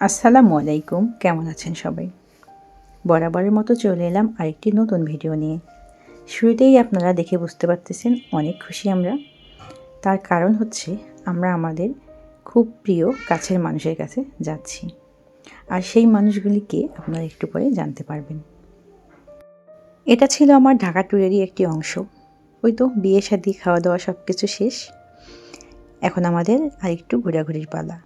আসসালামু আলাইকুম, কেমন আছেন সবাই? বরাবরের মতো চলে এলাম আরেকটি নতুন ভিডিও নিয়ে। শুরুতেই আপনারা দেখে বুঝতে পারতেছেন অনেক খুশি আমরা। তার কারণ হচ্ছে আমরা আমাদের খুব প্রিয় কাছের মানুষের কাছে যাচ্ছি। আর সেই মানুষগুলিকে আপনারা একটু পরে জানতে পারবেন। এটা ছিল আমার ঢাকা ট্যুরেরই একটি অংশ। ওই তো বিয়ে শাদী খাওয়া দাওয়া সব কিছু শেষ। এখন আমাদের আরেকটু ঘোরাঘুরির পালা।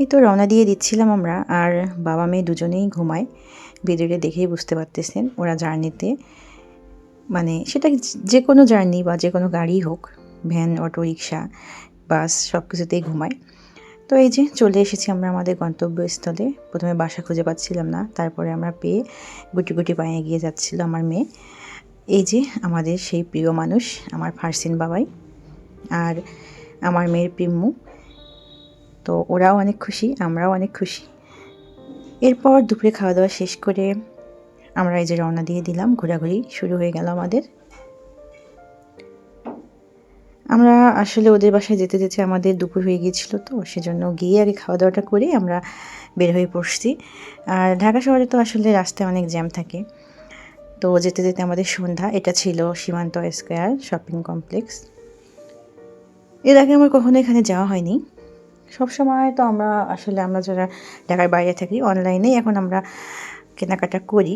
এই তো রওনা দিয়ে দিচ্ছিলাম আমরা, আর বাবা মেয়ে দুজনেই ঘুমায়। ভিডিওটা দেখেই বুঝতে পারতেছেন ওরা জার্নিতে, মানে সেটা যে কোনো জার্নি বা যে কোনো গাড়ি হোক, ভ্যান, অটো, রিক্সা, বাস সব কিছুতেই ঘুমায়। তো এই যে চলে এসেছি আমরা আমাদের গন্তব্যস্থলে। প্রথমে বাসা খুঁজে পাচ্ছিলাম না, তারপরে আমরা পেয়ে গুটি গুটি পায়ে এগিয়ে যাচ্ছিল আমার মেয়ে। এই যে আমাদের সেই প্রিয় মানুষ, আমার ফারসিন বাবাই আর আমার মেয়ের পিম্মু। তো ওরাও অনেক খুশি, আমরাও অনেক খুশি। এরপর দুপুরে খাওয়া দাওয়া শেষ করে আমরা এই যে রওনা দিয়ে দিলাম, ঘোরাঘুরি শুরু হয়ে গেল আমাদের। আমরা আসলে ওদের বাসায় যেতে যেতে আমাদের দুপুর হয়ে গিয়েছিল, তো সেজন্য গিয়ে আগে খাওয়া দাওয়াটা করে আমরা বের হয়ে পড়ছি। আর ঢাকা শহরে তো আসলে রাস্তায় অনেক জ্যাম থাকে, তো যেতে যেতে আমাদের সন্ধ্যা। এটা ছিল সীমান্ত স্কয়ার শপিং কমপ্লেক্স। এর আগে আমার কখনো এখানে যাওয়া হয়নি। সবসময় তো আমরা যারা ঢাকার বাইরে থাকি অনলাইনেই এখন আমরা কেনাকাটা করি।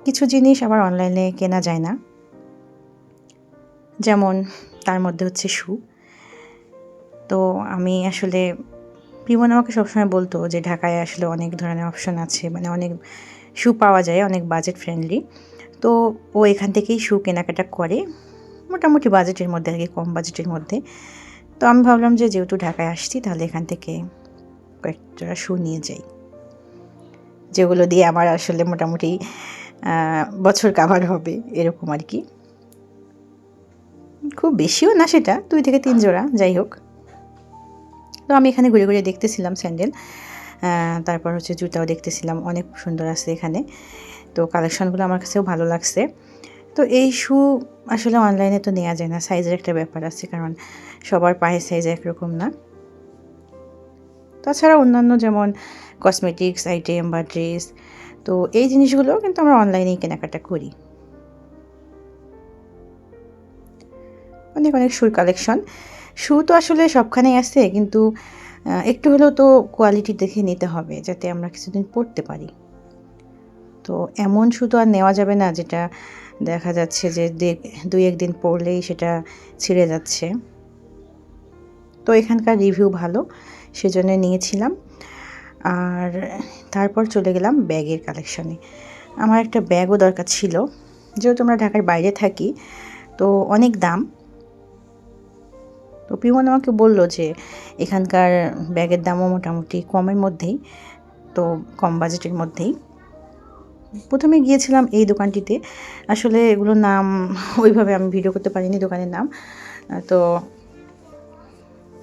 কিছু জিনিস আবার অনলাইনে কেনা যায় না, যেমন তার মধ্যে হচ্ছে শু। তো আমি আসলে পিমন আমাকে সবসময় বলতো যে ঢাকায় আসলে অনেক ধরনের অপশন আছে, মানে অনেক শু পাওয়া যায়, অনেক বাজেট ফ্রেন্ডলি। তো ও এখান থেকেই শু কেনাকাটা করে, মোটামুটি বাজেটের মধ্যে আর কি, কম বাজেটের মধ্যে। তো আমি ভাবলাম যে যেহেতু ঢাকায় আসছি তাহলে এখান থেকে কয়েকটা শু নিয়ে যাই, যেগুলো দিয়ে আমার আসলে মোটামুটি বছর কাভার হবে এরকম আর কি। খুব বেশিও না, সেটা 2 থেকে 3 জোড়া, যাই হোক। তো আমি এখানে ঘুরে ঘুরে দেখতেছিলাম স্যান্ডেল, তারপর হচ্ছে জুতাও দেখতেছিলাম, অনেক সুন্দর আছে এখানে। তো কালেকশনগুলো আমার কাছেও ভালো লাগছে। তো এই শু আসলে অনলাইনে তো নেওয়া যায় না, সাইজের একটা ব্যাপার আছে, কারণ সবার পায়ের সাইজ একরকম না। তাছাড়া অন্যান্য যেমন কসমেটিক্স আইটেম বা ড্রেস, তো এই জিনিসগুলো কিন্তু আমরা অনলাইনেই কেনাকাটা করি। অনেক অনেক শুর কালেকশন। শু তো আসলে সবখানেই আছে, কিন্তু একটু হলেও তো কোয়ালিটি দেখে নিতে হবে যাতে আমরা কিছুদিন পরতে পারি। তো এমন শু তো আর নেওয়া যাবে না যেটা দেখা যাচ্ছে যে 2-1 দিন পরলেই সেটা ছিঁড়ে যাচ্ছে। তো এখানকার রিভিউ ভালো, সেজন্য নিয়েছিলাম। আর তারপর চলে গেলাম ব্যাগের কালেকশনে। আমার একটা ব্যাগও দরকার ছিল, যেহেতু আমরা ঢাকার বাইরে থাকি, তো অনেক দাম। তো পিমন আমাকে বলল যে এখানকার ব্যাগের দামও মোটামুটি কমের মধ্যেই, তো কম বাজেটের মধ্যেই। প্রথমে গিয়েছিলাম এই দোকানটিতে, আসলে এগুলোর নাম ওইভাবে আমি ভিডিও করতে পারিনি দোকানের নাম। তো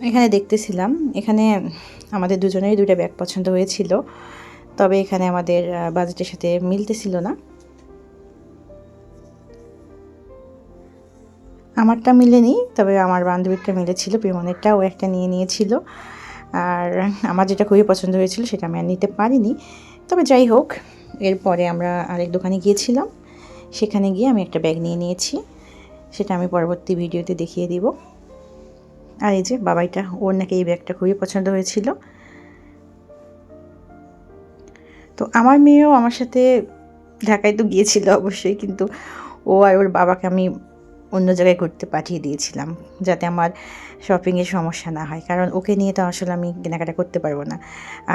এখানে দেখতেছিলাম, এখানে আমাদের দুজনেরই 2টা ব্যাগ পছন্দ হয়েছিল, তবে এখানে আমাদের বাজেটের সাথে মিলতেছিল না। আমারটা মিলেনি, তবে আমার বান্ধবীরটা মিলেছিল, পিমনেরটা ও একটা নিয়ে নিয়েছিল। আর আমার যেটা খুবই পছন্দ হয়েছিল সেটা আমি আর নিতে পারিনি। তবে যাই হোক, এরপরে আমরা আরেক দোকানে গিয়েছিলাম, সেখানে গিয়ে আমি একটা ব্যাগ নিয়ে নিয়েছি, সেটা আমি পরবর্তী ভিডিওতে দেখিয়ে দিব। আর এই যে বাবাইটা, ওর নাকি এই ব্যাগটা খুবই পছন্দ হয়েছিল। তো আমার মেয়েও আমার সাথে ঢাকায় তো গিয়েছিল অবশ্যই, কিন্তু ও আর ওর বাবাকে আমি অন্য জায়গায় ঘুরতে পাঠিয়ে দিয়েছিলাম, যাতে আমার শপিংয়ের সমস্যা না হয়, কারণ ওকে নিয়ে তো আসলে আমি কেনাকাটা করতে পারবো না।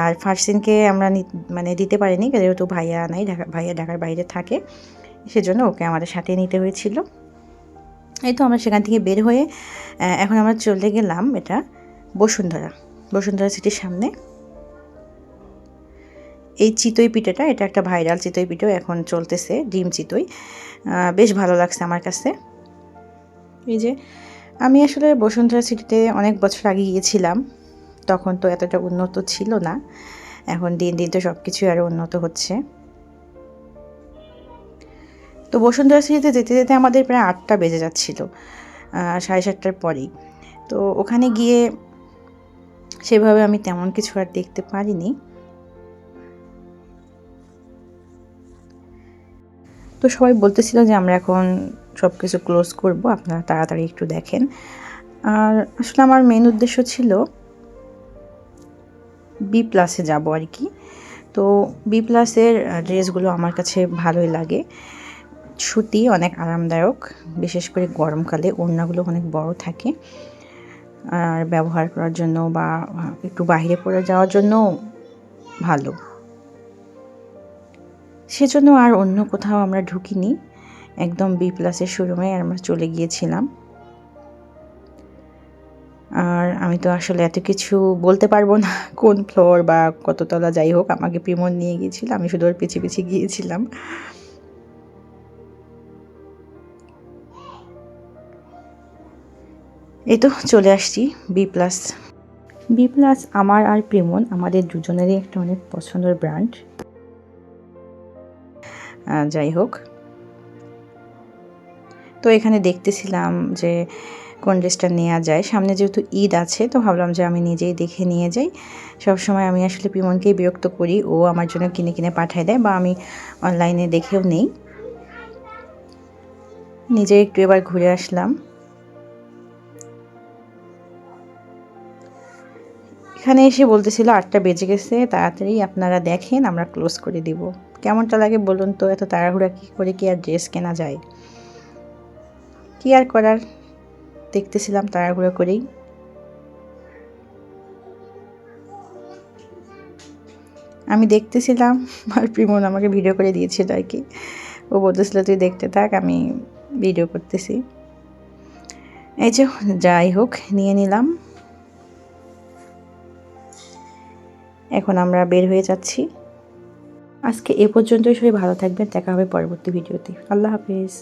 আর ফারসিনকে আমরা মানে দিতে পারিনি, যেহেতু ভাইয়া নাই, ভাইয়া ঢাকার বাইরে থাকে, সেজন্য ওকে আমাদের সাথে নিতে হয়েছিল। এই তো আমরা সেখান থেকে বের হয়ে এখন আমরা চলে গেলাম এটা বসুন্ধরা সিটির সামনে। এই চিতই পিঠাটা, এটা একটা ভাইরাল চিতই পিঠাও এখন চলতেছে, ডিম চিতই, বেশ ভালো লাগছে আমার কাছে। এই যে আমি আসলে বসুন্ধরা সিটিতে অনেক বছর আগে গিয়েছিলাম, তখন তো এতটা উন্নত ছিল না, এখন দিন দিন তো সব কিছু আরও উন্নত হচ্ছে। তো বসুন্ধরা সিটিতে যেতে যেতে আমাদের প্রায় 8টা বেজে যাচ্ছিল, 7:30টার পরেই। তো ওখানে গিয়ে সেভাবে আমি তেমন কিছু আর দেখতে পারিনি। তো সবাই বলতেছিল যে আমরা এখন সব কিছু ক্লোজ করব, আপনারা তাড়াতাড়ি একটু দেখেন। আর আসলে আমার মেন উদ্দেশ্য ছিল বি প্লাসে যাব আর কি। তো বি প্লাসের ড্রেসগুলো আমার কাছে ভালোই লাগে, সুতি, অনেক আরামদায়ক, বিশেষ করে গরমকালে ওড়নাগুলো অনেক বড় থাকে আর ব্যবহার করার জন্য বা একটু বাইরে পরে যাওয়ার জন্য ভালো। সেজন্য আর অন্য কোথাও আমরা ঢুকিনি, একদম বি প্লাসের শোরুমে আমরা চলে গিয়েছিলাম। আর আমি তো আসলে এত কিছু বলতে পারবো না, কোন ফ্লোর বা কততলা, যাই হোক আমাকে প্রিমন নিয়ে গিয়েছিল, আমি শুধু ওর পিছিয়ে পিছিয়ে গিয়েছিলাম। এই তো চলে আসছি বি প্লাস। বি প্লাস আমার আর প্রিমন আমাদের দুজনেরই একটা অনেক পছন্দের ব্র্যান্ড। যাই হোক, তো এখানে দেখতেছিলাম যে কোন ড্রেসটা নেওয়া যায়। সামনে যেহেতু ঈদ আছে, তো ভাবলাম যে আমি নিজেই দেখে নিয়ে যাই। সবসময় আমি আসলে প্রিমনকেই বিরক্ত করি, ও আমার জন্য কিনে কিনে পাঠায় দেয় বা আমি অনলাইনে দেখেও নেই। নিজে একটু এবার ঘুরে আসলাম। এখানে এসে বলতেছিল 8টা বেজে গেছে, তাড়াতাড়ি আপনারা দেখেন, আমরা ক্লোজ করে দিব। কেমনটা লাগে বলুন তো, এত তাড়াহুড়া কি করে কি আর ড্রেস কেনা যায়? কি আর করার, দেখতেছিলাম তাড়াহুড়া করেই। আমি দেখতেছিলাম আর প্রিমন আমাকে ভিডিও করে দিয়েছিল আর কি। ও বলতেছিল তুই দেখতে থাক, আমি ভিডিও করতেছি। এই যে, যাই হোক, নিয়ে নিলাম। এখন আমরা বের হয়ে যাচ্ছি। আজকে এ পর্যন্তই, সবাই ভালো থাকবেন, দেখা হবে পরবর্তী ভিডিওতে। আল্লাহ হাফেজ।